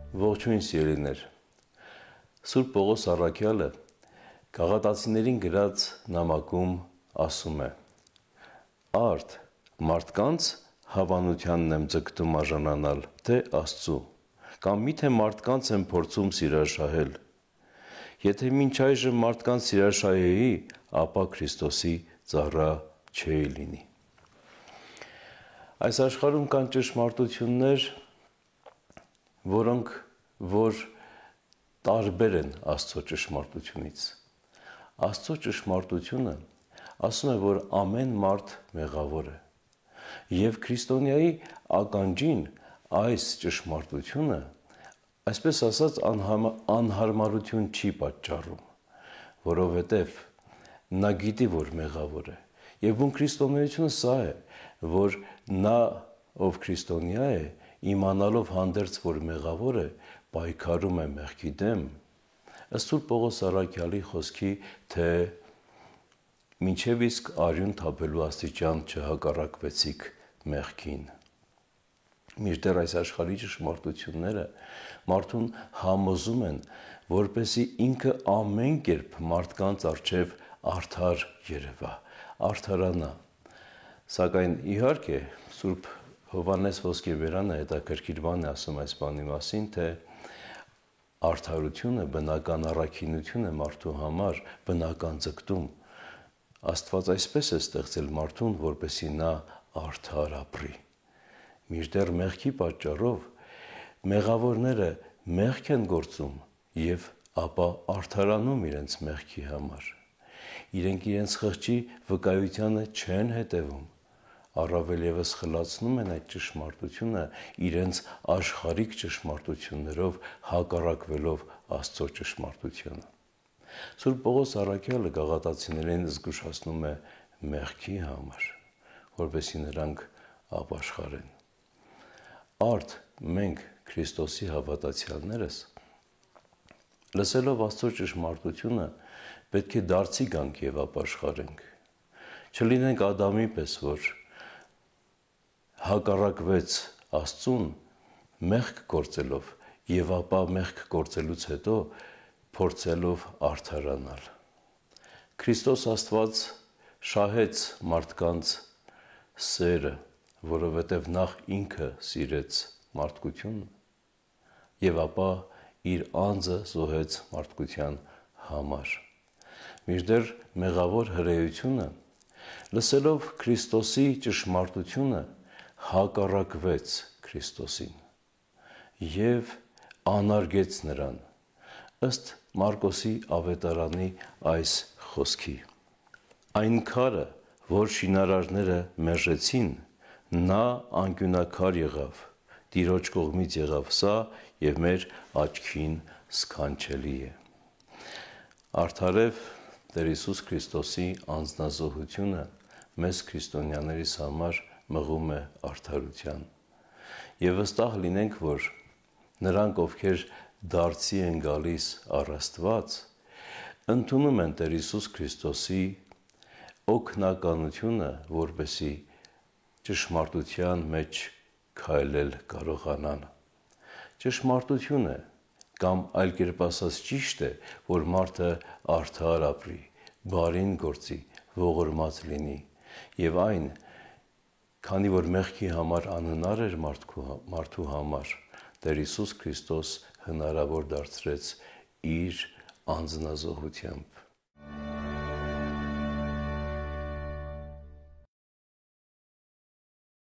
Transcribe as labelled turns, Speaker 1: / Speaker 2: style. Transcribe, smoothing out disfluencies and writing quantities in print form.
Speaker 1: Ողջույն սիրելիներ, Սուրբ Պողոս առաքյալը գաղատացիներին գրած նամակում ասում է. Արդ մարդկանց հավանությանն եմ ձգտում արժանանալ, թե Աստծու, կամ միթե մարդկանց եմ փորձում սիրաշահել, եթե մինչ այժմ մարդկանց սիրաշահեի, ապա Քրիստոսի ծառա չէի լինի։ Այս աշխարհում կան ճշմարտություններ, որոնք որ տարբեր են Աստծո ճշմարտությունից։ Աստծո ճշմարտությունը ասում է, որ ամեն մարդ մեղավոր է, եւ քրիստոնյայի ականջին այս ճշմարտությունը, այսպես ասած, անհարմարություն չի պատճառում, որովհետեւ նա գիտի, որ մեղավոր է, եւ բուն քրիստոնեությունը սա է, որ նա, ով քրիստոնյա է, իմանալով հանդերձ, որ մեղավոր է, պայքարում է մեղքի դեմ, ըստ Սուրբ Պողոս առաքյալի խոսքի, թե մինչև իսկ արյուն թափելու աստիճան չհակառակվեցիք մեղքին։ Մինչդեռ այս աշխարհի ճշմարտությունները մարդուն համոզում են, որպեսզի ինքը ամեն կերպ մարդկանց առջև արդար երևա, արդարանա։ Սակայն իհարկե Սուրբ Հովհաննես Ոսկերբերանը հետաքրքիր բան է ասում այս բանի մասին, թե արդարությունը բնական առաքինություն է մարդու համար, բնական ձգտում։ Աստված այսպես է ստեղծել մարդուն, որպեսզի նա արդար ապրի։ Մինչդեռ մեղքի պատճառով մեղավորները մեղք են գործում եւ ապա արդարանում իրենց մեղքի համար։ Իրենք իրենց խղճի վկայությանը չեն հետևում, առավել եւս խլացնում են այդ ճշմարտությունը իրենց աշխարհիկ ճշմարտություններով հակառակվելով Աստծո ճշմարտությանը։ Սուրբ Պողոս առաքյալը գաղատացիներին զգուշացնում է մեղքի համար, որպեսզի նրանք ապաշխարեն։ Արդ մենք Քրիստոսի հավատացյալներս լսելով Աստծո ճշմարտությունը պետք է դարձի գանք եւ ապաշխարենք։ Չլինենք Ադամի պես, որ հակառակվեց Աստծուն մեղք գործելով եւ ապա մեղք գործելուց հետո փորձելով արդարանալ։ Քրիստոս Աստված շահեց մարդկանց սերը, որովհետեւ նախ ինքը սիրեց մարդկությունը եւ ապա իր անձը զոհեց մարդկության համար։ Մինչդեռ մեղավոր հրեությունը լսելով Քրիստոսի ճշմարտությունը հակառակվեց Քրիստոսին եւ անարգեց նրան, ըստ Մարկոսի ավետարանի այս խոսքի. Այն քարը, որ շինարարները մերժեցին, նա անկյունակար եղավ, Տիրոջ կողմից եղավ սա եւ մեր աչքին սքանչելի է։ Արդարև Տեր Հիսուս Քրիստոսի անձնազոհությունը մեզ քրիստոնյաներիս համար մղում է արդարության։ Եվ վստահ լինենք, որ նրանք, ովքեր դարձի են գալիս առ Աստված, ընդունում են Տեր Հիսուս Քրիստոսի օգնականությունը, որպեսզի ճշմարտության մեջ քայլել կարողանան։ Ճշմարտություն է, կամ այլ կերպ ասած ճիշտ է, որ մարդը արդար ապրի, բարին գործի, ողորմած լինի, եւ այն, քանի որ մեղքի համար անհնար էր մարդու համար, Տեր Հիսուս Քրիստոս հնարավոր դարձրեց իր անձնազոհությամբ։